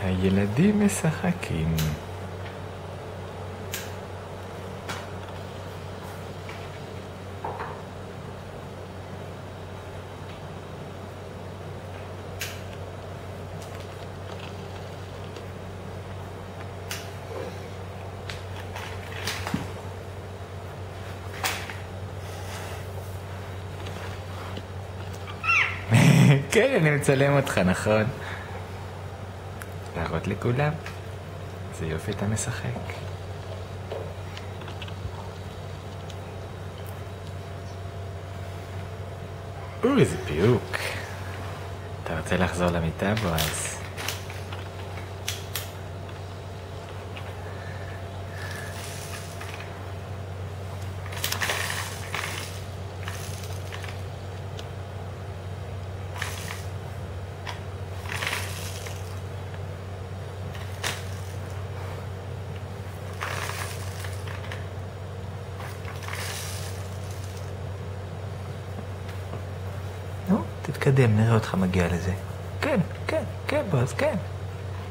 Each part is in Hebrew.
הילדים משחקים. כן, אני מצלם אותך, נכון? להראות לכולם. זה יופי, אתה משחק. איזה פיוק. אתה רוצה לחזור למיטה, בועז? נו, תתקדם, נראה אותך מגיע לזה. כן, כן, כן, בועז, כן.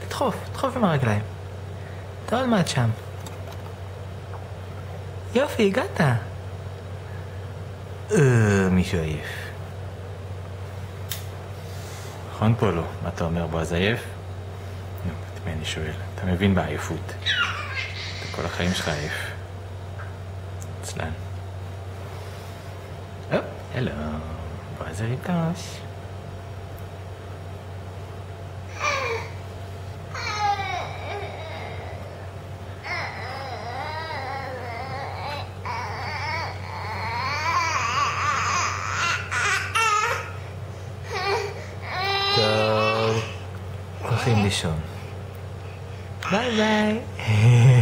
תדחוף עם הרגליים. אתה עוד מעט שם. יופי, הגעת. מישהו עייף. נכון פה לא? מה אתה אומר, בועז עייף? נו, את מי אני שואל? אתה מבין בעייפות. אתה כל החיים שלך עייף. עצלן. הלו. בועז הרים את הראש. טוב, הולכים לישון. ביי ביי.